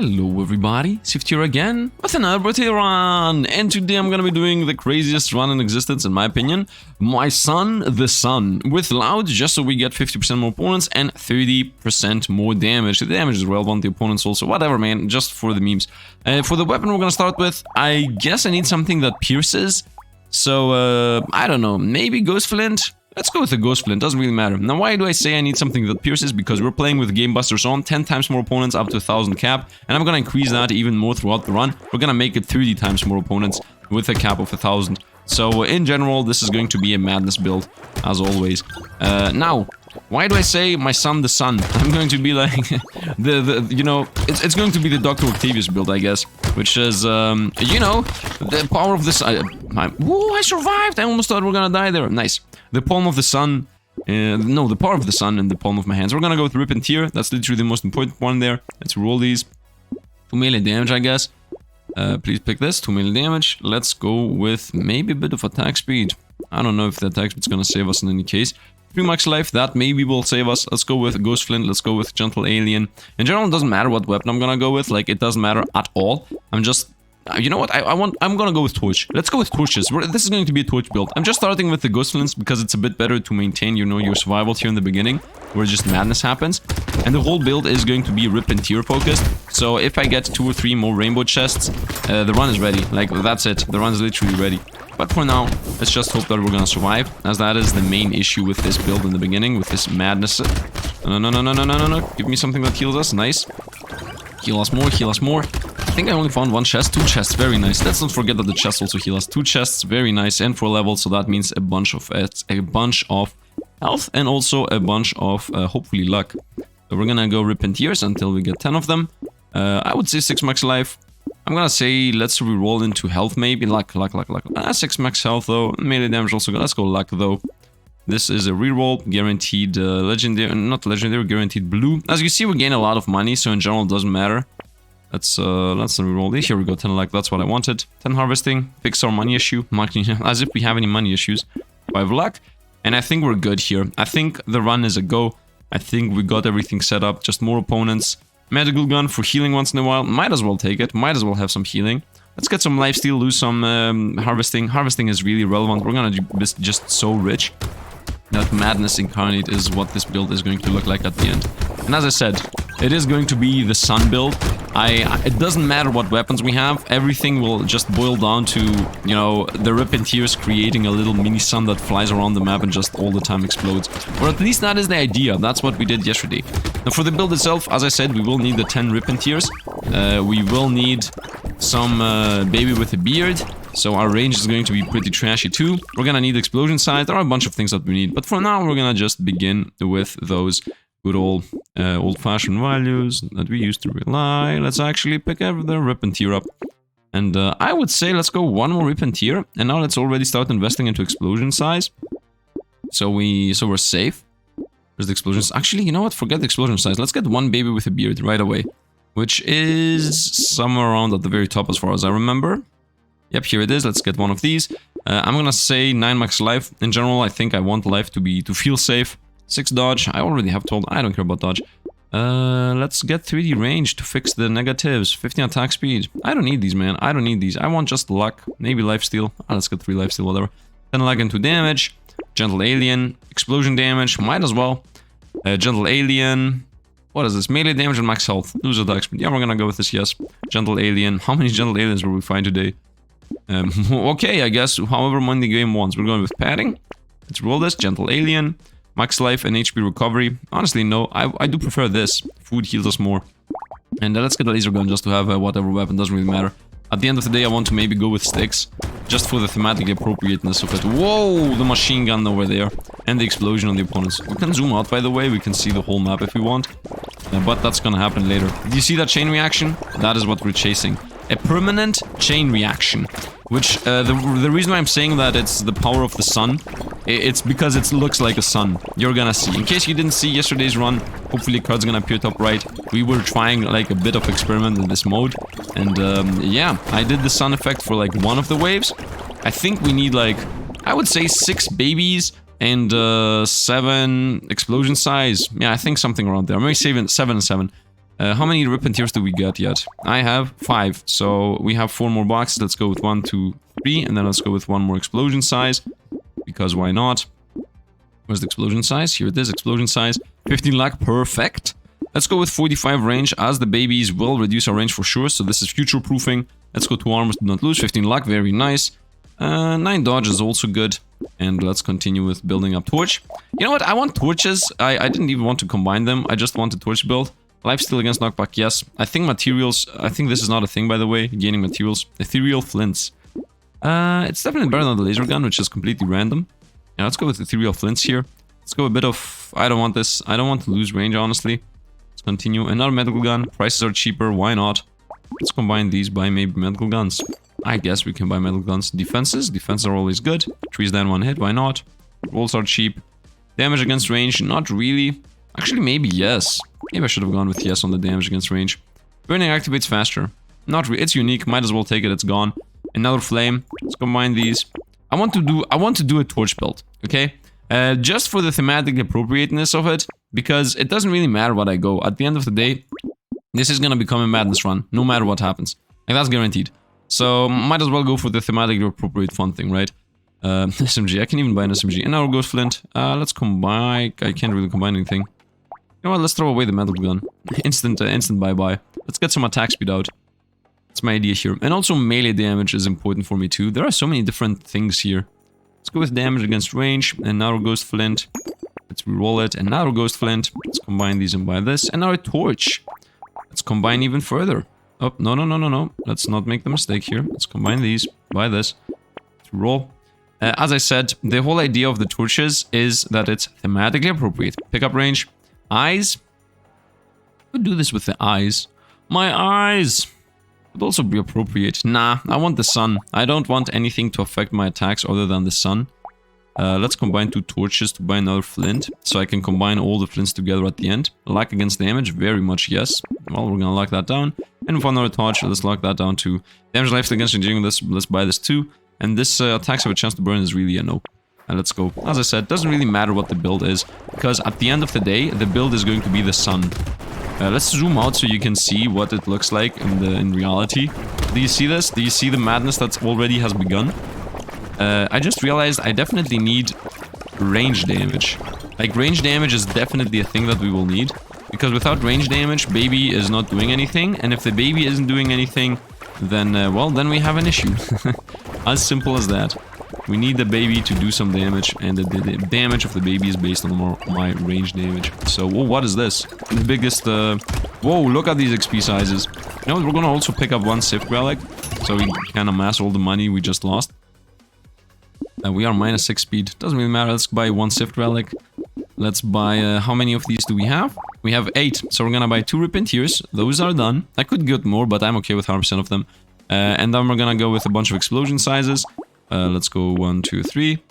Hello everybody, Sifd here again with another Brotato run, and today I'm gonna be doing the craziest run in existence in my opinion, My Son the Sun, with Loud, just so we get 50% more opponents and 30% more damage. The damage is relevant, the opponents also, whatever man, just for the memes. For the weapon we're gonna start with, I guess I need something that pierces, so I don't know, maybe Ghost Flint? Let's go with the Ghost Flint, doesn't really matter. Now why do I say I need something that pierces? Because we're playing with Game Busters on, 10 times more opponents up to 1000 cap, and I'm gonna increase that even more throughout the run. We're gonna make it 30 times more opponents with a cap of 1000. So in general, this is going to be a madness build, as always. Now, why do I say My Son the Sun? I'm going to be like, it's going to be the Dr. Octavius build, I guess. Which is, the power of the sun. Whoa, I survived! I almost thought we were gonna die there. Nice. The palm of the sun. No, the power of the sun in the palm of my hands. We're gonna go with Rip and Tear. That's literally the most important one there. Let's roll these. 2 melee damage, I guess. Please pick this. 2 melee damage. Let's go with maybe a bit of attack speed. I don't know if the attack speed's gonna save us in any case. 3 max life, that maybe will save us. Let's go with Ghost Flint, let's go with Gentle Alien. In general, it doesn't matter what weapon I'm gonna go with, like, it doesn't matter at all. I'm just... You know what, I'm gonna go with Torch. Let's go with Torches. This is going to be a Torch build. I'm just starting with the Ghost Flints because it's a bit better to maintain, your survival here in the beginning, where just madness happens. And the whole build is going to be Rip and Tear focused. So if I get 2 or 3 more rainbow chests, the run is ready. Like, that's it. The run is literally ready. But for now, let's just hope that we're gonna survive, as that is the main issue with this build in the beginning, with this madness. No. Give me something that heals us. Nice. Heal us more, heal us more. I think I only found 1 chest, 2 chests, very nice. Let's not forget that the chests also heal us. 2 chests, very nice, and 4 levels, so that means a bunch of health and also a bunch of hopefully luck. So we're gonna go Rip and Tears until we get 10 of them. I would say 6 max life. I'm gonna say let's reroll into health maybe. Luck. 6 max health though. Melee damage also good. Let's go luck though. This is a reroll, guaranteed legendary, not legendary, guaranteed blue. As you see, we gain a lot of money, so in general it doesn't matter. Let's reroll. Here we go, 10 luck, that's what I wanted. 10 harvesting, fix our money issue, as if we have any money issues. 5 luck, and I think we're good here. I think the run is a go. I think we got everything set up, just more opponents. Medical gun for healing once in a while, might as well take it, might as well have some healing. Let's get some lifesteal, lose some harvesting. Harvesting is really relevant, we're gonna be just so rich. That madness incarnate is what this build is going to look like at the end. And as I said, it is going to be the sun build. It doesn't matter what weapons we have, everything will just boil down to, the Rip and Tears creating a little mini sun that flies around the map and just all the time explodes. Or at least that is the idea, that's what we did yesterday. Now for the build itself, as I said, we will need the 10 Rip and Tears. We will need some baby with a beard. So our range is going to be pretty trashy too. We're gonna need explosion size. There are a bunch of things that we need, but for now we're gonna just begin with those good old-fashioned values that we used to rely. Let's actually pick up the Rip and Tear up. And I would say let's go 1 more Rip and Tear, and now let's already start investing into explosion size. So we're safe. There's the explosion. Actually, you know what? Forget the explosion size. Let's get 1 baby with a beard right away, which is somewhere around at the very top as far as I remember. Yep, here it is. Let's get 1 of these. I'm gonna say 9 max life. In general, I think I want life to feel safe. 6 dodge. I already have told. I don't care about dodge. Let's get 3D range to fix the negatives. 15 attack speed. I don't need these, man. I don't need these. I want just luck. Maybe lifesteal. Let's get 3 lifesteal, whatever. 10 luck and 2 damage. Gentle Alien. Explosion damage. Might as well. Gentle Alien. What is this? Melee damage and max health. Lose attack speed. Yeah, we're gonna go with this, yes. Gentle Alien. How many Gentle Aliens will we find today? Okay, I guess however many the game wants. We're going with padding. Let's roll this. Gentle Alien. Max life and HP recovery. Honestly, no. I do prefer this. Food heals us more. And let's get a laser gun just to have whatever weapon. Doesn't really matter. At the end of the day, I want to maybe go with sticks. Just for the thematic appropriateness of it. Whoa! The machine gun over there. And the explosion on the opponents. We can zoom out, by the way. We can see the whole map if we want. But that's gonna happen later. Do you see that chain reaction? That is what we're chasing. A permanent chain reaction. Which, the reason why I'm saying that it's the power of the sun, it's because it looks like a sun. You're gonna see. In case you didn't see yesterday's run, hopefully card's gonna appear top right. We were trying like a bit of experiment in this mode. And yeah, I did the sun effect for like 1 of the waves. I think we need like, I would say 6 babies and 7 explosion size. Yeah, I think something around there. Maybe 7 and 7. How many rip and tears do we get yet? I have 5, so we have 4 more boxes. Let's go with 1, 2, 3, and then let's go with 1 more explosion size, because why not? Where's the explosion size? Here it is, explosion size. 15 luck, perfect. Let's go with 45 range, as the babies will reduce our range for sure, so this is future-proofing. Let's go to armors, do not lose. 15 luck, very nice. 9 dodge is also good. And let's continue with building up torch. You know what? I want torches. I didn't even want to combine them. I just want a torch build. Lifesteal against knockback, yes. I think materials... I think this is not a thing, by the way. Gaining materials. Ethereal flints. It's definitely better than the laser gun, which is completely random. Yeah, let's go with ethereal flints here. Let's go a bit of... I don't want this. I don't want to lose range, honestly. Let's continue. Another medical gun. Prices are cheaper. Why not? Let's combine these by maybe medical guns. I guess we can buy medical guns. Defenses. Defenses are always good. Trees down 1 hit. Why not? Rolls are cheap. Damage against range. Not really. Actually, maybe yes. Maybe I should have gone with yes on the damage against range. Burning activates faster. Not really. It's unique. Might as well take it. It's gone. Another flame. Let's combine these. I want to do a torch build. Okay. Just for the thematic appropriateness of it, because it doesn't really matter what I go. At the end of the day, this is gonna become a madness run, no matter what happens. Like, that's guaranteed. So might as well go for the thematically appropriate fun thing, right? SMG. I can even buy an SMG. And now goes flint. Let's combine. I can't really combine anything. You know what? Let's throw away the metal gun. Instant bye-bye. Let's get some attack speed out. That's my idea here. And also melee damage is important for me too. There are so many different things here. Let's go with damage against range. And now goes flint. Let's reroll it. And now goes flint. Let's combine these and buy this. And now a torch. Let's combine even further. Oh, no. Let's not make the mistake here. Let's combine these. Buy this. Let's roll. As I said, the whole idea of the torches is that it's thematically appropriate. Pickup range. Eyes. Could do this with the eyes. My eyes would also be appropriate. Nah, I want the sun. I don't want anything to affect my attacks other than the sun. Let's combine 2 torches to buy another flint, so I can combine all the flints together at the end. Luck against damage, very much yes. Well, we're gonna lock that down. And with another torch, let's lock that down too. Damage lifesteal against engineering, let's buy this too. And this attacks have a chance to burn is really a no. And let's go. As I said, doesn't really matter what the build is, because at the end of the day, the build is going to be the sun. Let's zoom out so you can see what it looks like in reality. Do you see this? Do you see the madness that already has begun? I just realized I definitely need range damage. Like, range damage is definitely a thing that we will need, because without range damage, baby is not doing anything, and if the baby isn't doing anything, then, well, then we have an issue. As simple as that. We need the baby to do some damage, and the damage of the baby is based on my range damage. So, whoa, what is this? The biggest, whoa, look at these XP sizes. You know what, we're gonna also pick up 1 Sifd relic, so we can amass all the money we just lost. We are -6 speed. Doesn't really matter. Let's buy 1 Sifd relic. Let's buy, how many of these do we have? We have 8. So we're gonna buy 2 Rip and Tears. Those are done. I could get more, but I'm okay with 100% of them. And then we're gonna go with a bunch of explosion sizes. Let's go 1, 2, 3.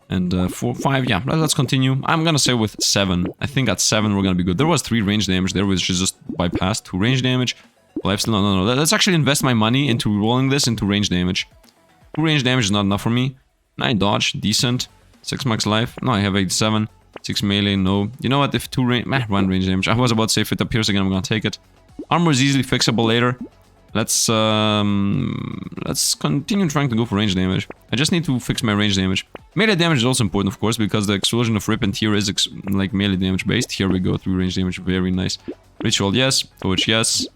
And 4, 5. Yeah, let's continue. I'm gonna say with 7. I think at 7 we're gonna be good. There was 3 range damage there, which is just bypassed. 2 range damage. Lifesteal, no. Let's actually invest my money into rolling this into range damage. 2 range damage is not enough for me. 9 dodge, decent. 6 max life. No, I have 87. 6 melee, no. You know what, if 2 range... 1 range damage. I was about to say if it appears again, I'm gonna take it. Armor is easily fixable later. Let's continue trying to go for range damage. I just need to fix my range damage. Melee damage is also important, of course, because the explosion of Rip and Tear is like melee damage based. Here we go, 3 range damage, very nice. Ritual, yes. Torch, yes.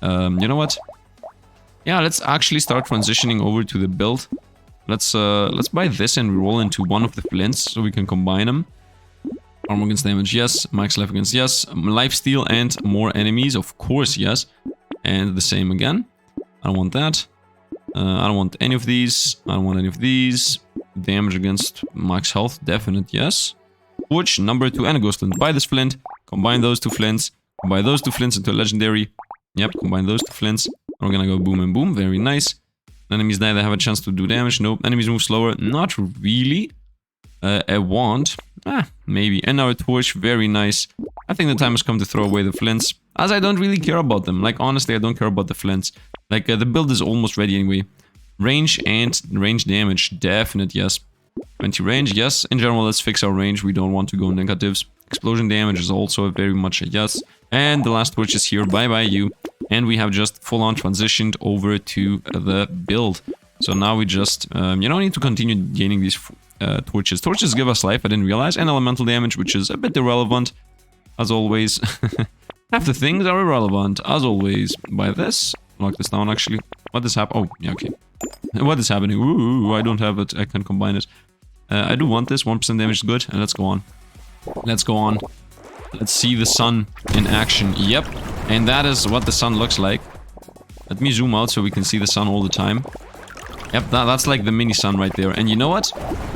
You know what? Yeah, let's actually start transitioning over to the build. Let's buy this and reroll into one of the flints so we can combine them. Armor against damage, yes. Max life against, yes. Lifesteal and more enemies, of course, yes. And the same again. I don't want that. I don't want any of these. I don't want any of these. Damage against max health, definite, yes. Torch, number 2, and a ghost flint. Buy this flint. Combine those 2 flints. Combine those 2 flints into a legendary. Yep, combine those 2 flints. We're gonna go boom and boom, very nice. Enemies die, they have a chance to do damage. Nope. Enemies move slower. Not really. A wand. Maybe. And now a torch. Very nice. I think the time has come to throw away the flints. As I don't really care about them. Like, honestly, I don't care about the flints. Like, the build is almost ready anyway. Range and range damage. Definite, yes. 20 range, yes. In general, let's fix our range. We don't want to go negatives. Explosion damage is also very much a yes. And the last torch is here. Bye-bye, you. And we have just full-on transitioned over to the build. So now we just, you don't need to continue gaining these torches. Torches give us life, I didn't realize, and elemental damage, which is a bit irrelevant, as always. Half the things are irrelevant, as always. By this, lock this down, actually. What is happening? Oh, yeah, okay. What is happening? Ooh, I don't have it. I can combine it. I do want this. 1% damage is good, and let's go on. Let's go on. Let's see the sun in action. Yep, and that is what the sun looks like. Let me zoom out so we can see the sun all the time. Yep, that's like the mini sun right there. And you know what?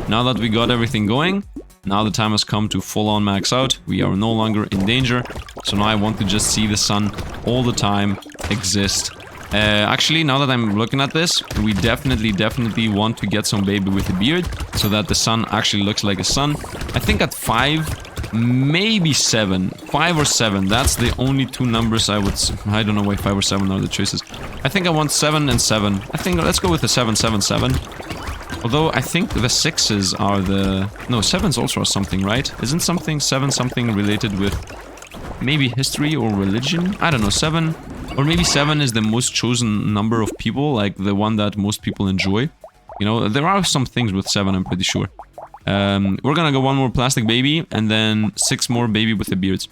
Now that we got everything going, now the time has come to full-on max out. We are no longer in danger. So now I want to just see the sun all the time exist. Actually, now that I'm looking at this, we definitely want to get some baby with a beard so that the sun actually looks like a sun. I think at 5, maybe 7. 5 or 7, that's the only two numbers I would... I don't know why 5 or 7 are the choices. I think I want 7 and 7. I think let's go with the 7, 7, 7. Although I think the 6s are the... No, 7s also are something, right? Isn't 7 something related with maybe history or religion? I don't know, 7... Or maybe 7 is the most chosen number of people, like the one that most people enjoy. You know, there are some things with 7, I'm pretty sure. We're gonna go 1 more plastic baby, and then 6 more baby with the beards.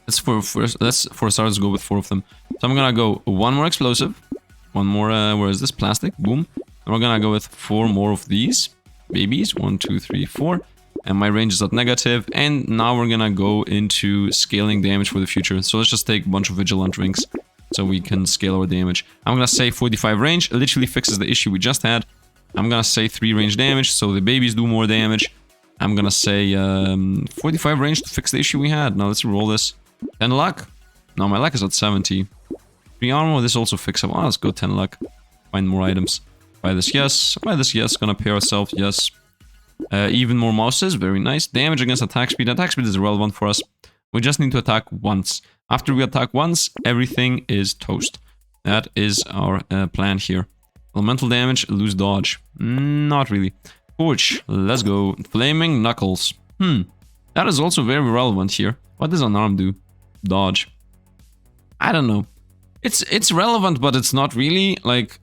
Let's for starters go with 4 of them. So I'm gonna go 1 more explosive, 1 more, where is this? Plastic, boom. And we're gonna go with 4 more of these babies, 1, 2, 3, 4. And my range is at negative, and now we're gonna go into scaling damage for the future. So let's just take a bunch of vigilant rings so we can scale our damage. I'm gonna say 45 range, it literally fixes the issue we just had. I'm gonna say 3 range damage, so the babies do more damage. I'm gonna say 45 range to fix the issue we had. Now let's roll this. 10 luck. Now my luck is at 70. 3 armor, this also fixes. Oh, let's go 10 luck. Find more items. Buy this, yes. Buy this, yes. Gonna pair ourselves, yes. Even more mouses, very nice. Damage against attack speed. Attack speed is irrelevant for us. We just need to attack once. After we attack once, everything is toast. That is our plan here. Elemental damage, lose dodge. Not really. Torch, let's go. Flaming knuckles. That is also very relevant here. What does unarmed do? Dodge. I don't know. It's relevant, but it's not really. Like,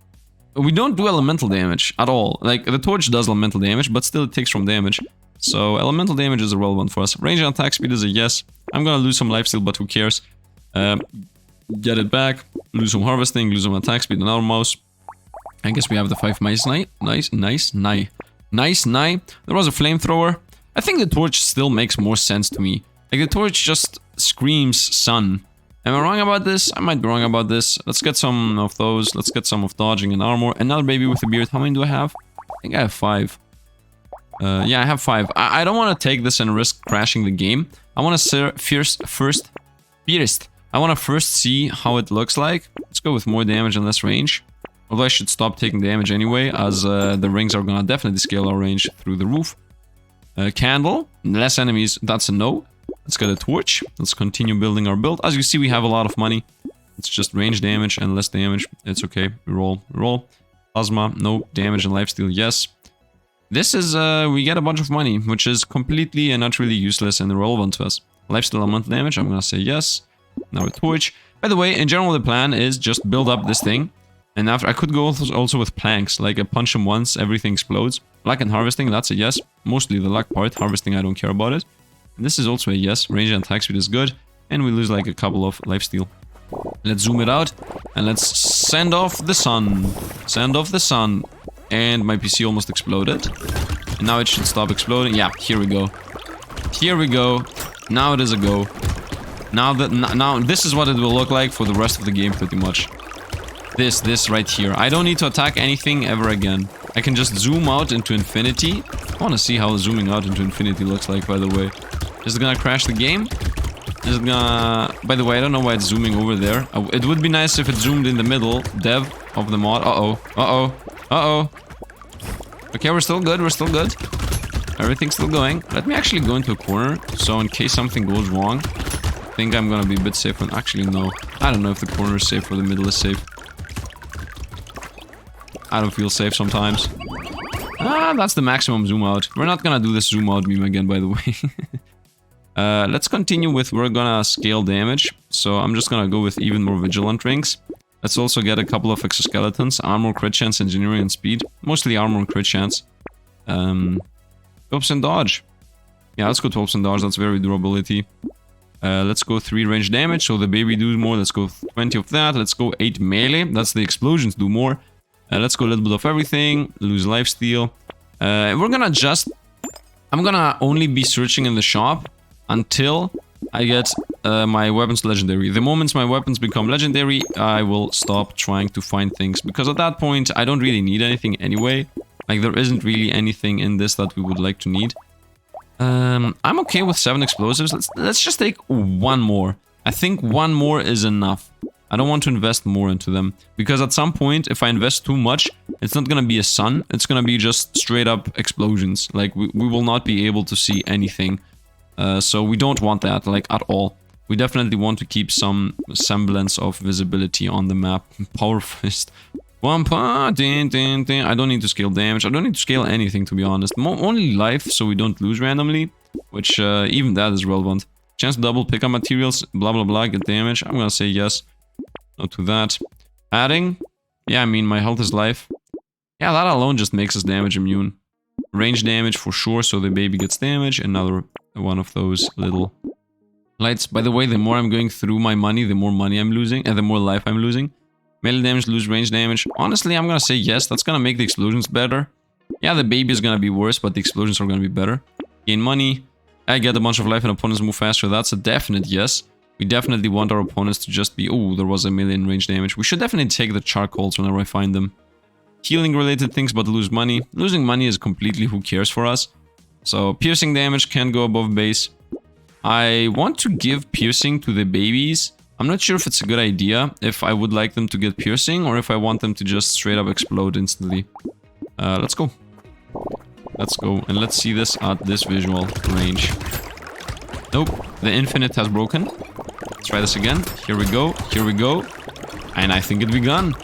we don't do elemental damage at all. Like, the torch does elemental damage, but still it takes from damage. So, elemental damage is irrelevant for us. Range and attack speed is a yes. I'm gonna lose some lifesteal, but who cares? Get it back. Lose some harvesting, lose some attack speed, another mouse. I guess we have the 5 mice. Nice. There was a flamethrower. I think the torch still makes more sense to me. Like, the torch just screams sun. Am I wrong about this? I might be wrong about this. Let's get some of those. Let's get some of dodging and armor. Another baby with a beard. How many do I have? I think I have 5. Yeah, I have 5. I don't want to take this and risk crashing the game. I want to first see how it looks like. Let's go with more damage and less range. Although I should stop taking damage anyway, as the rings are gonna definitely scale our range through the roof. Candle, less enemies, that's a no. Let's get a torch. Let's continue building our build. As you see, we have a lot of money. It's just range damage and less damage. It's okay. We roll. Plasma, no. Damage and lifesteal, yes. This is, we get a bunch of money, which is completely and utterly useless and irrelevant to us. Lifesteal elemental damage, I'm gonna say yes. Now a torch. By the way, in general, the plan is just build up this thing. And after, I could go also with planks, like I punch them once, everything explodes. Luck and harvesting, that's a yes. Mostly the luck part. Harvesting, I don't care about it. And this is also a yes. Range and attack speed is good. And we lose like a couple of lifesteal. Let's zoom it out. And let's send off the sun. Send off the sun. And my PC almost exploded. And now it should stop exploding. Yeah, here we go. Here we go. Now it is a go. Now this is what it will look like for the rest of the game pretty much. This right here. I don't need to attack anything ever again. I can just zoom out into infinity. I want to see how zooming out into infinity looks like, by the way. Is it gonna crash the game? Is it gonna... By the way, I don't know why it's zooming over there. It would be nice if it zoomed in the middle. Dev of the mod. Uh-oh. Okay, we're still good. Everything's still going. Let me actually go into a corner. So in case something goes wrong, I think I'm gonna be a bit safer. Actually, no. I don't know if the corner is safe or the middle is safe. I don't feel safe sometimes. Ah, that's the maximum zoom out. We're not gonna do this zoom out meme again, by the way. Let's continue with, we're gonna scale damage. So I'm just gonna go with even more vigilant rings. Let's also get a couple of exoskeletons. Armor, crit chance, engineering, and speed. Mostly armor and crit chance. 12% dodge. Yeah, let's go 12% dodge. That's very durability. Let's go 3 range damage, so the baby do more. Let's go 20 of that. Let's go 8 melee. That's the explosions do more. Let's go a little bit of everything. Lose lifesteal. We're gonna just... I'm gonna only be searching in the shop until I get my weapons legendary. The moment my weapons become legendary, I will stop trying to find things. Because at that point, I don't really need anything anyway. Like, there isn't really anything in this that we would like to need. I'm okay with 7 explosives. Let's just take 1 more. I think 1 more is enough. I don't want to invest more into them. Because at some point, if I invest too much, it's not gonna be a sun. It's gonna be just straight up explosions. Like, we will not be able to see anything. So we don't want that, like, at all. We definitely want to keep some semblance of visibility on the map. Power Fist. I don't need to scale damage. I don't need to scale anything, to be honest. Only life, so we don't lose randomly. Which, even that is relevant. Chance to double pick up materials, blah blah blah, get damage. I'm gonna say yes. No to that. Adding? Yeah, I mean, my health is life. Yeah, that alone just makes us damage immune. Range damage for sure, so the baby gets damage. Another one of those little lights. By the way, the more I'm going through my money, the more money I'm losing, and the more life I'm losing. Melee damage, lose range damage. Honestly, I'm gonna say yes. That's gonna make the explosions better. Yeah, the baby is gonna be worse, but the explosions are gonna be better. Gain money. I get a bunch of life and opponents move faster. That's a definite yes. We definitely want our opponents to just be... Oh, there was a million range damage. We should definitely take the charcoals whenever I find them. Healing related things, but lose money. Losing money is completely who cares for us. So, piercing damage can go above base. I want to give piercing to the babies. I'm not sure if it's a good idea, if I would like them to get piercing, or if I want them to just straight up explode instantly. Let's go. Let's go, and let's see this at this visual range. Nope, the infinite has broken. Let's try this again. Here we go, and I think it begun.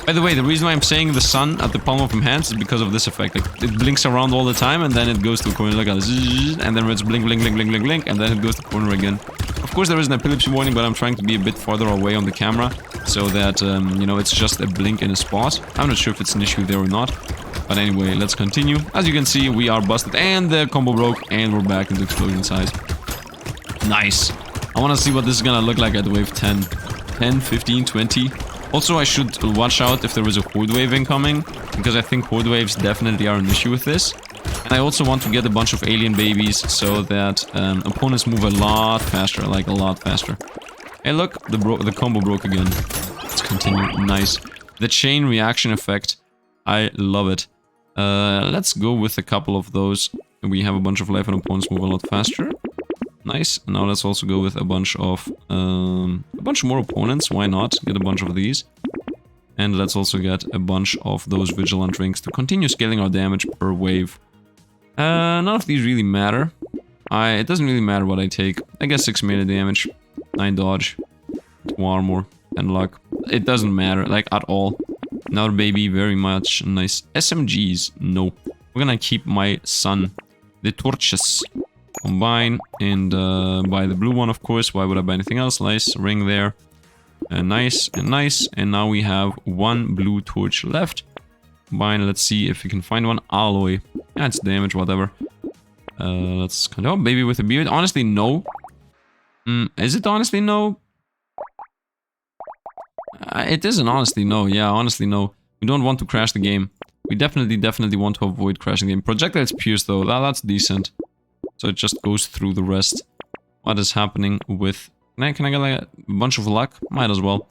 By the way, the reason why I'm saying the sun at the palm of my hands is because of this effect. Like, it blinks around all the time, and then it goes to the corner like a zzz, and then it's blink, blink, blink, blink, blink, blink, and then it goes to the corner again. Of course, there is an epilepsy warning, but I'm trying to be a bit farther away on the camera, so that, you know, it's just a blink in a spot. I'm not sure if it's an issue there or not. But anyway, let's continue. As you can see, we are busted, and the combo broke, and we're back into explosion size. Nice. I want to see what this is gonna look like at wave 10. 10, 15, 20. Also, I should watch out if there is a horde wave incoming, because I think horde waves definitely are an issue with this. And I also want to get a bunch of alien babies, so that opponents move a lot faster, like a lot faster. Hey look, the combo broke again. Let's continue. Nice. The chain reaction effect. I love it. Let's go with a couple of those. We have a bunch of life and opponents move a lot faster. Nice. Now let's also go with a bunch more opponents. Why not? Get a bunch of these. And let's also get a bunch of those vigilant rings to continue scaling our damage per wave. None of these really matter. It doesn't really matter what I take. I guess 6 melee damage, 9 dodge, 2 armor, and luck. It doesn't matter, like, at all. Another baby, very much nice. SMGs, no. We're gonna keep my sun. The torches. Combine and buy the blue one, of course. Why would I buy anything else? Nice ring there. Nice and nice. And now we have 1 blue torch left. Combine, let's see if we can find one. Alloy. Yeah, it's damage, whatever. Let's kind of... Oh, baby with a beard. Honestly, no. Is it honestly no? It isn't honestly no. Yeah, honestly no. We don't want to crash the game. We definitely want to avoid crashing the game. Projectiles pierce though. That's decent. So it just goes through the rest. What is happening with... Can I get like a bunch of luck? Might as well.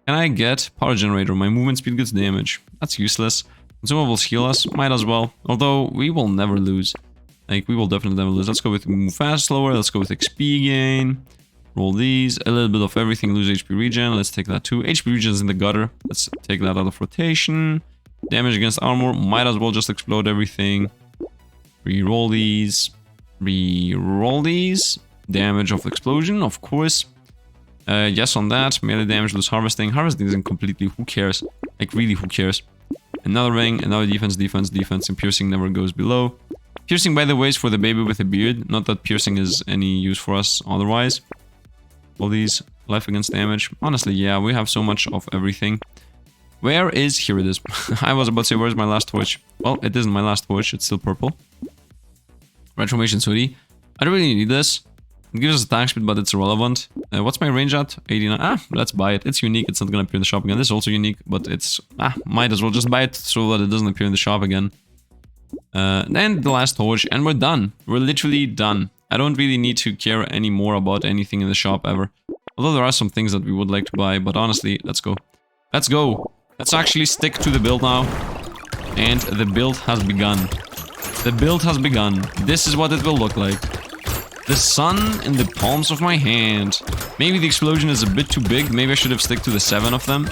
Can I get power generator? My movement speed gets damage. That's useless. Consumables heal us. Might as well. Although we will never lose. Like, we will definitely never lose. Let's go with move fast, slower. Let's go with XP gain. Roll these. A little bit of everything. Lose HP regen. Let's take that too. HP regen is in the gutter. Let's take that out of rotation. Damage against armor. Might as well just explode everything. Reroll these. Reroll these. Damage of explosion, of course. Yes on that. Melee damage, lose harvesting. Harvesting isn't completely... Who cares? Like, really, who cares? Another ring. Another defense, defense, defense. And piercing never goes below. Piercing, by the way, is for the baby with a beard. Not that piercing is any use for us otherwise. All these life against damage. Honestly, yeah, we have so much of everything. Where is... Here it is. I was about to say, where's my last torch? Well, it isn't my last torch. It's still purple. Retromation's hoodie. I don't really need this. It gives us attack speed, but it's irrelevant. What's my range at? 89. Ah, let's buy it. It's unique. It's not gonna appear in the shop again. This is also unique, but it's... Ah, might as well just buy it so that it doesn't appear in the shop again. Then the last torch, and we're done. We're literally done. I don't really need to care any more about anything in the shop ever. Although there are some things that we would like to buy, but honestly, let's go. Let's go! Let's actually stick to the build now. And the build has begun. The build has begun. This is what it will look like. The sun in the palms of my hand. Maybe the explosion is a bit too big. Maybe I should have stick to the 7 of them.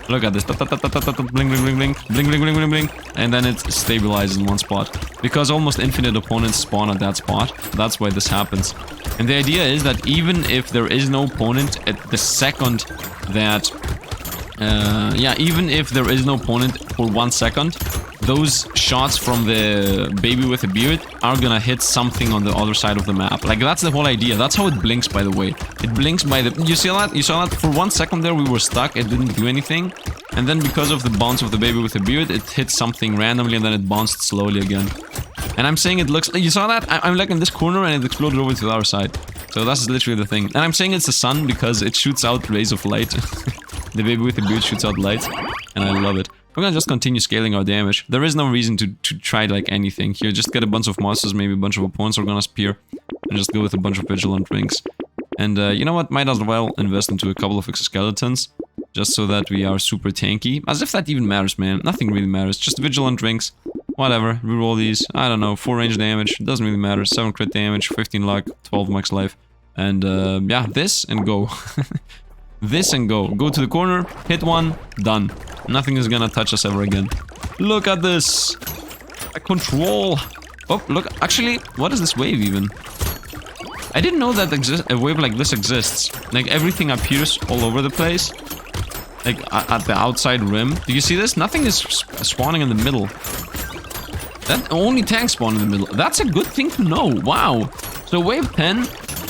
Look at this. Blink, blink, blink, blink. Blink, blink, blink, blink, blink. And then it stabilizes in one spot. Because almost infinite opponents spawn at that spot. That's why this happens. And the idea is that even if there is no opponent at the second that... yeah, even if there is no opponent for 1 second, those shots from the baby with a beard are gonna hit something on the other side of the map. Like, that's the whole idea. That's how it blinks, by the way. It blinks by the... You see that? You saw that? For 1 second there, we were stuck. It didn't do anything. And then because of the bounce of the baby with a beard, it hit something randomly and then it bounced slowly again. And I'm saying it looks... You saw that? I'm like in this corner and it exploded over to the other side. So that's literally the thing. And I'm saying it's the sun because it shoots out rays of light. The baby with the beard shoots out light. And I love it. We're gonna just continue scaling our damage. There is no reason to try like anything here. Just get a bunch of monsters, maybe a bunch of opponents are gonna appear. And just go with a bunch of vigilant rings. And you know what? Might as well invest into a couple of exoskeletons. Just so that we are super tanky. As if that even matters, man. Nothing really matters. Just vigilant rings. Whatever. Reroll these. I don't know. 4 range damage. Doesn't really matter. 7 crit damage. 15 luck. 12 max life. And yeah, this and go. This and go. Go to the corner. Hit one. Done. Nothing is gonna touch us ever again. Look at this. I control. Oh, look. Actually, what is this wave even? I didn't know that a wave like this exists. Like, everything appears all over the place. Like, at the outside rim. Do you see this? Nothing is spawning in the middle. That only tanks spawn in the middle. That's a good thing to know. Wow. So wave 10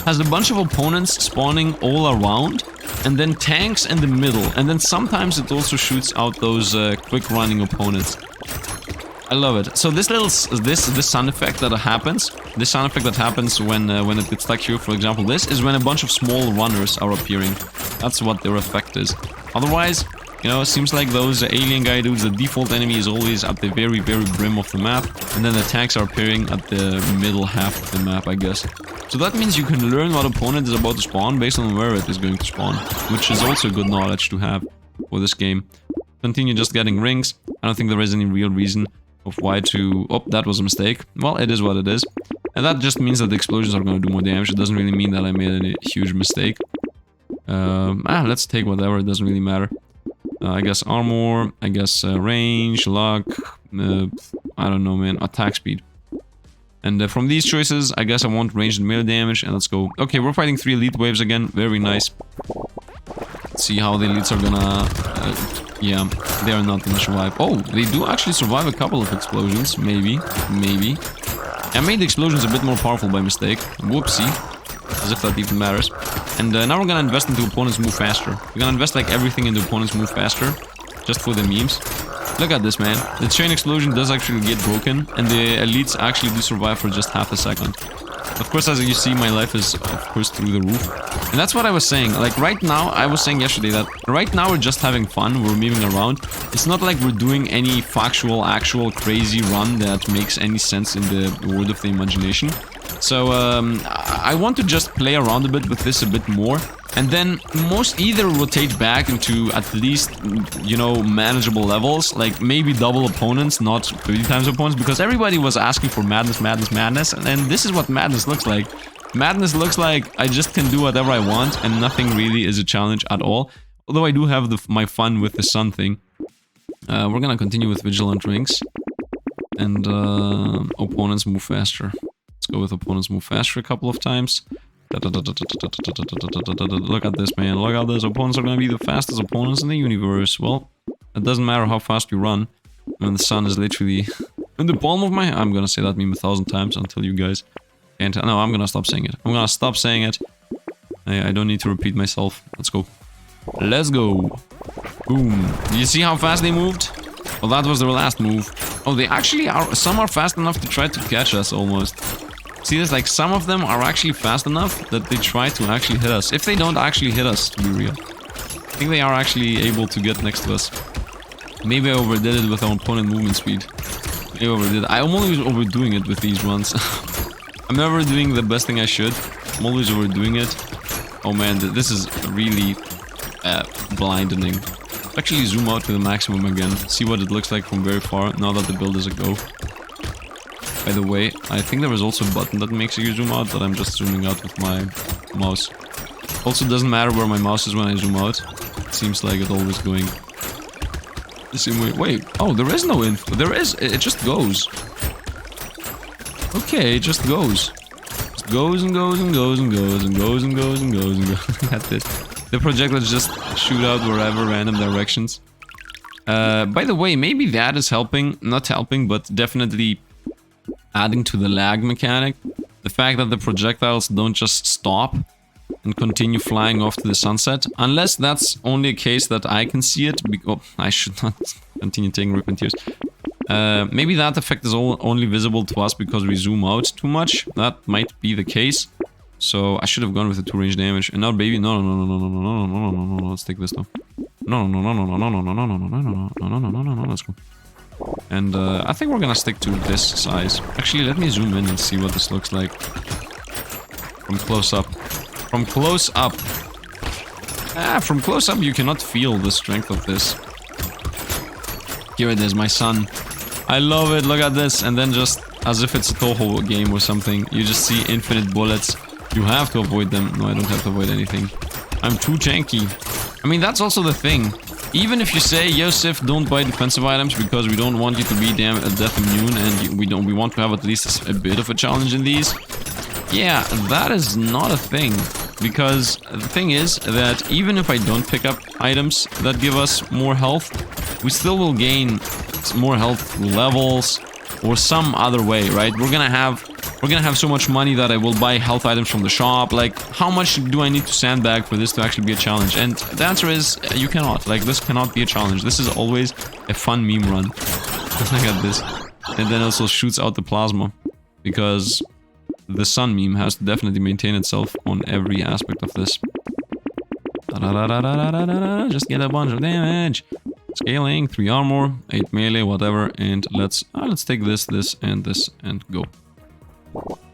has a bunch of opponents spawning all around. And then tanks in the middle. And then sometimes it also shoots out those quick running opponents. I love it. So this little this sound effect that happens, this sound effect that happens when it gets stuck here, for example, this is when a bunch of small runners are appearing. That's what their effect is. Otherwise, you know, it seems like those alien guy dudes, the default enemy is always at the very, very brim of the map, and then the tanks are appearing at the middle half of the map, I guess. So that means you can learn what opponent is about to spawn based on where it is going to spawn, which is also good knowledge to have for this game. Continue just getting rings. I don't think there is any real reason of why to... Oh, that was a mistake. Well, it is what it is. And that just means that the explosions are going to do more damage. It doesn't really mean that I made a huge mistake. Let's take whatever. It doesn't really matter. I guess armor. I guess range, luck. I don't know, man. Attack speed. And from these choices, I guess I want ranged and melee damage. And let's go. Okay, we're fighting 3 elite waves again. Very nice. Let's see how the elites are gonna... yeah, they are not gonna survive. Oh, they do actually survive a couple of explosions. Maybe. Maybe. I made the explosions a bit more powerful by mistake. Whoopsie. As if that even matters. And now we're gonna invest into opponents move faster. We're gonna invest like everything into opponents move faster. Just for the memes. Look at this, man. The chain explosion does actually get broken. And the elites actually do survive for just half a second. Of course, as you see, my life is, of course, through the roof. And that's what I was saying. Like, right now, I was saying yesterday that right now we're just having fun. We're moving around. It's not like we're doing any factual, actual, crazy run that makes any sense in the world of the imagination. So, I want to just play around a bit with this a bit more. And then either rotate back into at least, you know, manageable levels. Like, maybe double opponents, not 30 times opponents. Because everybody was asking for madness, madness, madness. And this is what madness looks like. Madness looks like I just can do whatever I want. And nothing really is a challenge at all. Although I do have my fun with the sun thing. We're gonna continue with vigilant rings. And opponents move faster. Let's go with opponents move faster a couple of times. Look at this, man. Look at this. Opponents are gonna be the fastest opponents in the universe. Well, it doesn't matter how fast you run. When the sun is literally In the palm of my hand. I'm gonna say that meme 1,000 times until you guys can't. No, I'm gonna stop saying it. I'm gonna stop saying it. I don't need to repeat myself. Let's go. Let's go. Boom. Do you see how fast they moved? Well, that was their last move. Oh, they actually are. Some are fast enough to try to catch us almost. See this? Like, some of them are actually fast enough that they try to actually hit us. If they don't actually hit us, to be real. I think they are actually able to get next to us. Maybe I overdid it with our opponent movement speed. Maybe I overdid it. I'm always overdoing it with these runs. I'm never doing the best thing I should. I'm always overdoing it. Oh man, this is really blinding. Actually zoom out to the maximum again. See what it looks like from very far now that the build is a go. By the way, I think there is also a button that makes you zoom out, but I'm just zooming out with my mouse. Also doesn't matter where my mouse is when I zoom out. It seems like it's always going the same way. Wait, oh, there is no info. There is, it just goes. Okay, it just goes. Just goes and goes and goes and goes and goes and goes and goes and goes. That's it. The projectiles just shoot out wherever, random directions. By the way, maybe that is helping. Not helping, but definitely adding to the lag mechanic. The fact that the projectiles don't just stop and continue flying off to the sunset. Unless that's only a case that I can see it. Oh, I should not continue taking rip and tears. Maybe that effect is only visible to us because we zoom out too much. That might be the case. So I should have gone with the 2 range damage. And now, baby, no, let's take this though. No, let's go. And I think we're gonna stick to this size. Actually, let me zoom in and see what this looks like from close up. From close up. From close up, you cannot feel the strength of this. Here it is, my son. I love it. Look at this. And then just as if it's a Toho game or something, you just see infinite bullets. You have to avoid them. No, I don't have to avoid anything. I'm too tanky. I mean, that's also the thing. Even if you say, yo, Sifd, don't buy defensive items because we don't want you to be death immune and we want to have at least a bit of a challenge in these. Yeah, that is not a thing. Because the thing is that even if I don't pick up items that give us more health, we still will gain more health levels or some other way, right? We're gonna have so much money that I will buy health items from the shop. Like, how much do I need to sandbag for this to actually be a challenge? And the answer is, you cannot. Like, this cannot be a challenge. This is always a fun meme run. Look at this. And then also shoots out the plasma. Because the sun meme has to definitely maintain itself on every aspect of this. Just get a bunch of damage. Scaling, 3 armor, 8 melee, whatever. And let's take this, and go.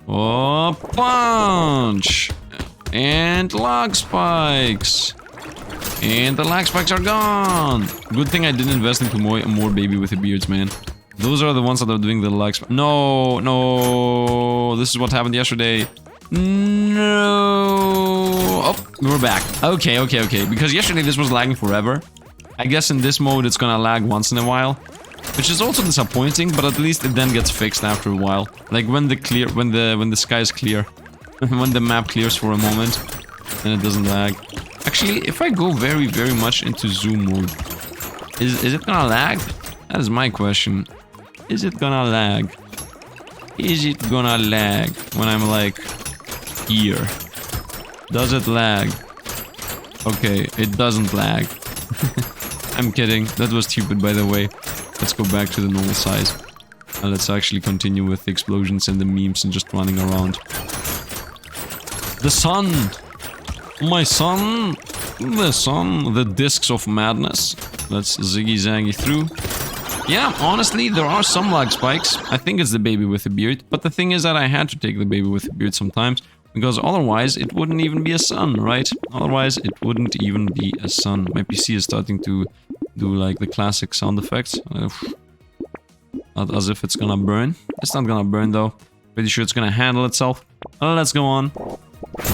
Oh, punch! And lag spikes! And the lag spikes are gone! Good thing I didn't invest into more baby with the beards, man. Those are the ones that are doing the lag spikes. No! This is what happened yesterday. No! Oh, we're back. Okay. Because yesterday this was lagging forever. I guess in this mode it's gonna lag once in a while. Which is also disappointing, but at least it then gets fixed after a while. Like when the sky is clear. When the map clears for a moment. And it doesn't lag. Actually, if I go very, very much into zoom mode, is it gonna lag? That is my question. Is it gonna lag? Is it gonna lag when I'm like here? Does it lag? Okay, it doesn't lag. I'm kidding. That was stupid, by the way. Let's go back to the normal size. And let's actually continue with the explosions and the memes and just running around. The sun! My son! The sun! The discs of madness. Let's ziggy-zaggy through. Yeah, honestly, there are some lag spikes. I think it's the baby with the beard. But the thing is that I had to take the baby with the beard sometimes. Because otherwise, it wouldn't even be a sun, right? Otherwise, it wouldn't even be a sun. My PC is starting to do like the classic sound effects. As if it's gonna burn. It's not gonna burn though. Pretty sure it's gonna handle itself. Let's go on.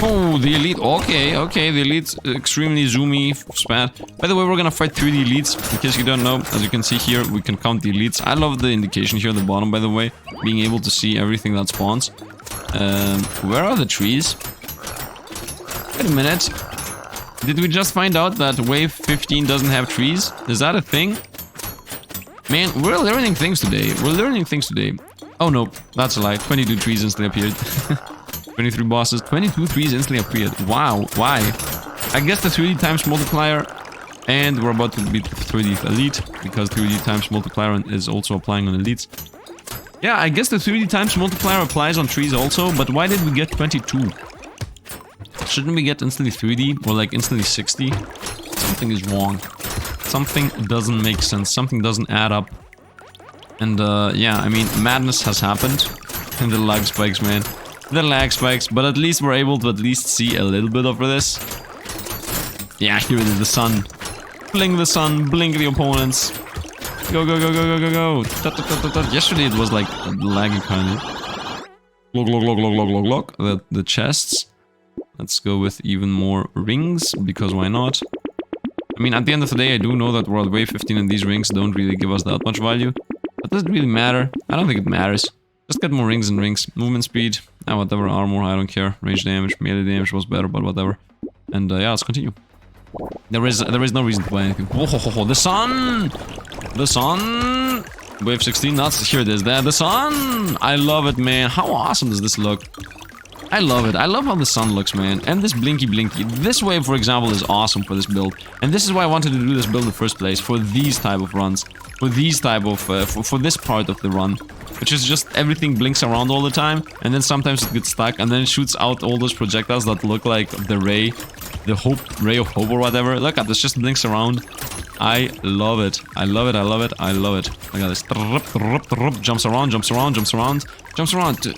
Oh, the elite. Okay. The elite's extremely zoomy spat. By the way, we're gonna fight through the elites. In case you don't know, as you can see here, we can count the elites. I love the indication here at the bottom, by the way. Being able to see everything that spawns. Where are the trees? Wait a minute. Did we just find out that wave 15 doesn't have trees? Is that a thing? Man, we're learning things today. We're learning things today. Oh no, that's a lie. 22 trees instantly appeared. 23 bosses, 22 trees instantly appeared. Wow, why? I guess the 3D times multiplier, and we're about to beat 3D elite, because 3D times multiplier is also applying on elites. Yeah, I guess the 3D times multiplier applies on trees also, but why did we get 22? Shouldn't we get instantly 3D, or like instantly 60? Something is wrong. Something doesn't make sense, something doesn't add up. And yeah, I mean, madness has happened. And the lag spikes, man. The lag spikes, but at least we're able to at least see a little bit of this. Yeah, here it is, the sun. Blink the sun, blink the opponents. Go, go, go, go, go, go, go. Yesterday it was like laggy kind of. Look, look, look, look, look, look, look. The chests. Let's go with even more rings, because why not? I mean, at the end of the day, I do know that we're at wave 15 and these rings don't really give us that much value. But does it really matter? I don't think it matters. Just get more rings and rings. Movement speed, whatever, armor, I don't care. Range damage, melee damage was better, but whatever. And yeah, let's continue. There is no reason to buy anything. Whoa, the sun! The sun! Wave 16, that's, here it is, there, the sun! I love it, man. How awesome does this look? I love it. I love how the sun looks, man. And this blinky blinky. This wave, for example, is awesome for this build. And this is why I wanted to do this build in the first place. For these type of runs. For these type of... for this part of the run. Which is just everything blinks around all the time. And then sometimes it gets stuck. And then it shoots out all those projectiles that look like the ray. The hope... ray of hope or whatever. Look at this. Just blinks around. I love it. I love it. I love it. I love it. Look at this. Jumps around. Jumps around. Jumps around. Jumps around.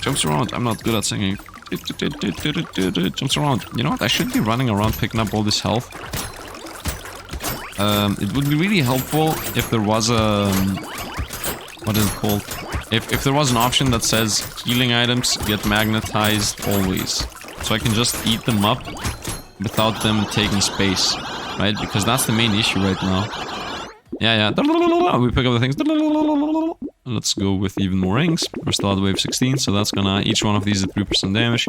Jumps around. I'm not good at singing. Jumps around. You know what? I should be running around picking up all this health. It would be really helpful if there was a... what is it called? If there was an option that says healing items get magnetized always. So I can just eat them up without them taking space. Right? Because that's the main issue right now. Yeah, yeah. We pick up the things. Let's go with even more rings. We're still at wave 16, so that's gonna... each one of these is 3% damage.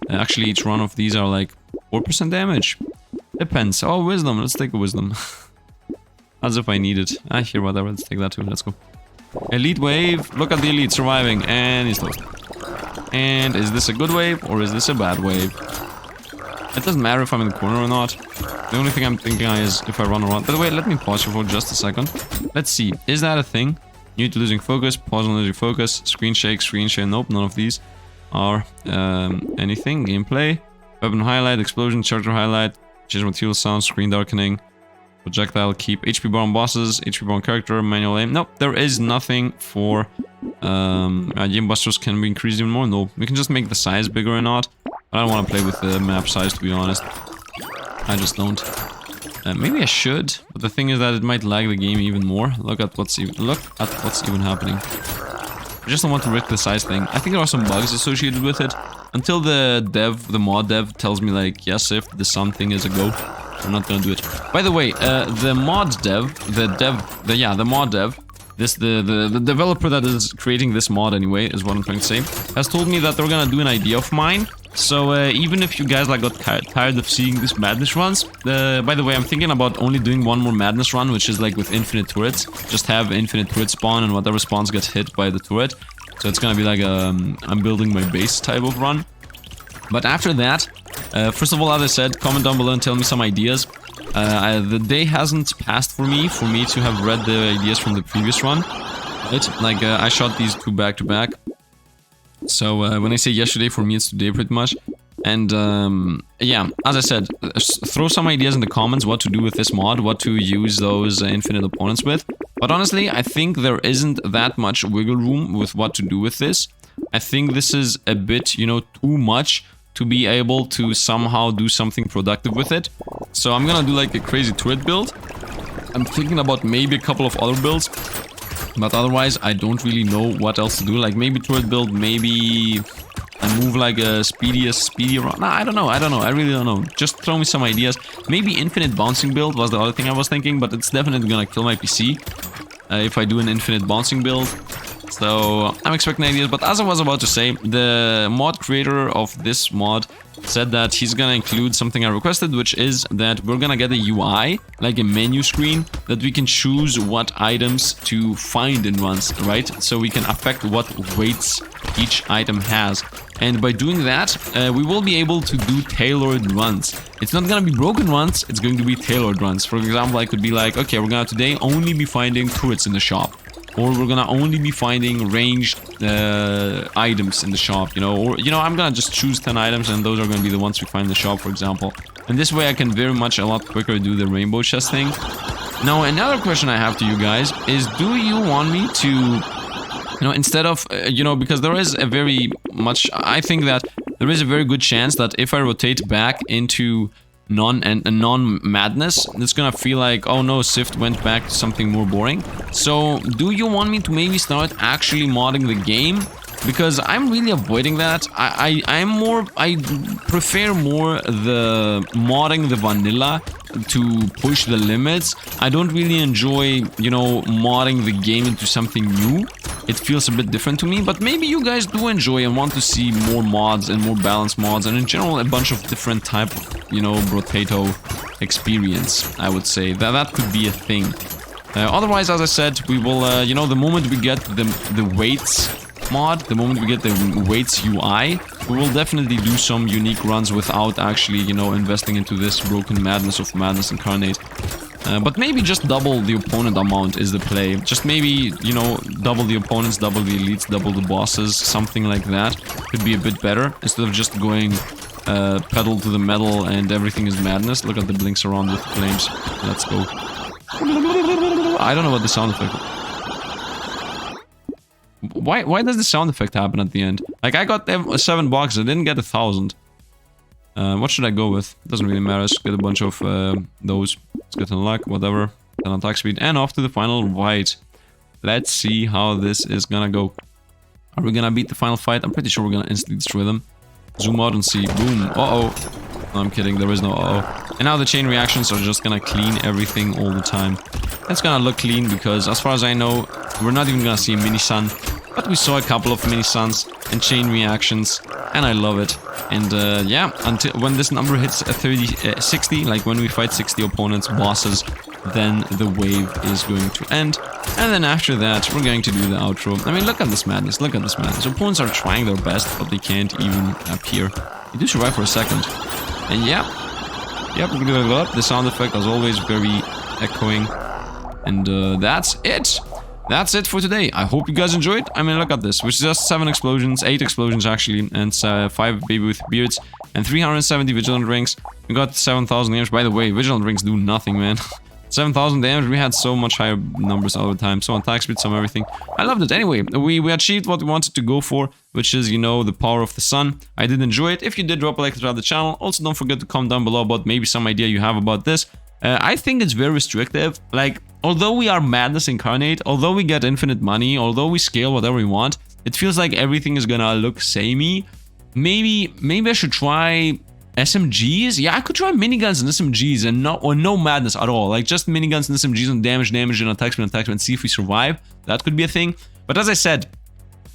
Actually, each one of these are like 4% damage. Depends. Oh, wisdom. Let's take a wisdom. As if I need it. Here, whatever. Let's take that too. Let's go. Elite wave. Look at the elite surviving. And he's toast. And is this a good wave or is this a bad wave? It doesn't matter if I'm in the corner or not. The only thing I'm thinking is if I run around. By the way, let me pause here for just a second. Let's see. Is that a thing? New to losing focus, pause on losing focus, screen shake, nope, none of these are anything. Gameplay, weapon highlight, explosion, charger highlight, change material sound, screen darkening, projectile keep, HP bar on bosses, HP bar on character, manual aim. Nope, there is nothing for game busters. Can be increased even more? No, we can just make the size bigger or not. But I don't want to play with the map size, to be honest. I just don't. Maybe I should, but the thing is that it might lag the game even more. Look at what's even happening. I just don't want to risk the size thing. I think there are some bugs associated with it. Until the mod dev tells me like, yes, if the sun thing is a go, I'm not gonna do it. By the way, the mod dev, the mod dev, the developer that is creating this mod anyway, is what I'm trying to say, has told me that they're gonna do an idea of mine. So even if you guys like got tired of seeing these madness runs, by the way, I'm thinking about only doing one more madness run, which is like with infinite turrets. Just have infinite turret spawn and whatever spawns gets hit by the turret. So it's gonna be like I'm building my base type of run. But after that, first of all, as I said, comment down below and tell me some ideas. The day hasn't passed for me to have read the ideas from the previous run. Right? Like I shot these two back to back. So when I say yesterday, for me it's today pretty much. And yeah, as I said, throw some ideas in the comments what to do with this mod, what to use those infinite opponents with. But honestly, I think there isn't that much wiggle room with what to do with this. I think this is a bit, you know, too much to be able to somehow do something productive with it. So I'm gonna do like a crazy turret build. I'm thinking about maybe a couple of other builds. But otherwise, I don't really know what else to do. Like maybe turret build, maybe I move like a speedy run. Nah, I don't know. I really don't know. Just throw me some ideas. Maybe infinite bouncing build was the other thing I was thinking, but it's definitely gonna kill my PC if I do an infinite bouncing build. So I'm expecting ideas. But as I was about to say, the mod creator of this mod said that he's gonna include something I requested, which is that we're gonna get a UI, like a menu screen, that we can choose what items to find in runs, right? So we can affect what weights each item has. And by doing that, we will be able to do tailored runs. It's not gonna be broken runs, it's going to be tailored runs. For example, I could be like, okay, we're gonna today only be finding turrets in the shop. Or we're gonna only be finding ranged items in the shop, you know. Or, you know, I'm gonna just choose 10 items and those are gonna be the ones we find in the shop, for example. And this way I can very much a lot quicker do the rainbow chest thing. Now, another question I have to you guys is, do you want me to, you know, instead of, you know, because there is a very much, I think that there is a very good chance that if I rotate back into non-madness, it's gonna feel like, oh no, Sifd went back to something more boring. So, do you want me to maybe start actually modding the game? Because I'm really avoiding that. I prefer more the modding the vanilla to push the limits. I don't really enjoy, you know, modding the game into something new. It feels a bit different to me, but maybe you guys do enjoy and want to see more mods and more balanced mods, and in general a bunch of different type of, you know, Brotato experience, I would say. That could be a thing. Otherwise, as I said, we will, you know, the moment we get the weights mod, the moment we get the weights UI, we will definitely do some unique runs without actually, you know, investing into this broken madness of Madness Incarnate. But maybe just double the opponent amount is the play. Just maybe, you know, double the opponents, double the elites, double the bosses, something like that. Could be a bit better, instead of just going pedal to the metal and everything is madness. Look at the blinks around with flames. Let's go. I don't know what the sound effect... Why does the sound effect happen at the end? Like, I got 7 boxes, I didn't get 1,000. What should I go with? Doesn't really matter, let's get a bunch of those. Let's get in luck, whatever. 10 attack speed, and off to the final Whyte. Let's see how this is gonna go. Are we gonna beat the final fight? I'm pretty sure we're gonna instantly destroy them. Zoom out and see. Boom. Uh-oh. No, I'm kidding, there is no uh-oh. And now the chain reactions are just gonna clean everything all the time. It's gonna look clean because, as far as I know, we're not even gonna see a mini-sun. But we saw a couple of mini-suns and chain reactions, and I love it. And yeah, until when this number hits 60, like when we fight 60 opponents, bosses, then the wave is going to end. And then after that, we're going to do the outro. I mean, look at this madness, look at this madness. Opponents are trying their best, but they can't even appear. You do survive for a second. And yeah, yep, the sound effect as always very echoing. And that's it. That's it for today. I hope you guys enjoyed. I mean, look at this. Which is just 7 explosions, 8 explosions actually, and 5 baby with beards, and 370 vigilant rings. We got 7,000 damage. By the way, vigilant rings do nothing, man. 7,000 damage. We had so much higher numbers all the time. Some attack speed, some everything. I loved it. Anyway, we achieved what we wanted to go for, which is, you know, the power of the sun. I did enjoy it. If you did, drop a like to the channel. Also, don't forget to comment down below about maybe some idea you have about this. I think it's very restrictive. Like, although we are Madness Incarnate, although we get infinite money, although we scale whatever we want, it feels like everything is gonna look samey. Maybe I should try SMGs? Yeah, I could try miniguns and SMGs and no madness at all. Like, just miniguns and SMGs and damage and attack speed and see if we survive. That could be a thing. But as I said,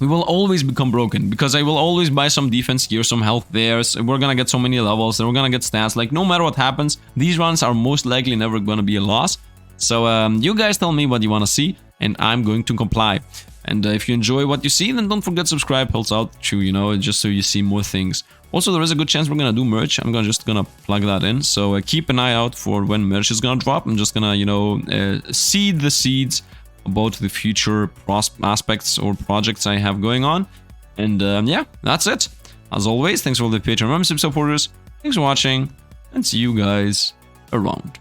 we will always become broken, because I will always buy some defense here, some health there, so we're gonna get so many levels, and we're gonna get stats. Like, no matter what happens, these runs are most likely never gonna be a loss. So, you guys tell me what you wanna see, and I'm going to comply. And if you enjoy what you see, then don't forget to subscribe, helps out too, you know, just so you see more things. Also, there is a good chance we're gonna do merch. I'm just gonna plug that in, so keep an eye out for when merch is gonna drop. I'm just gonna, you know, seed the seeds about the future aspects or projects I have going on. And yeah, that's it. As always, thanks for all the Patreon membership supporters. Thanks for watching, and see you guys around.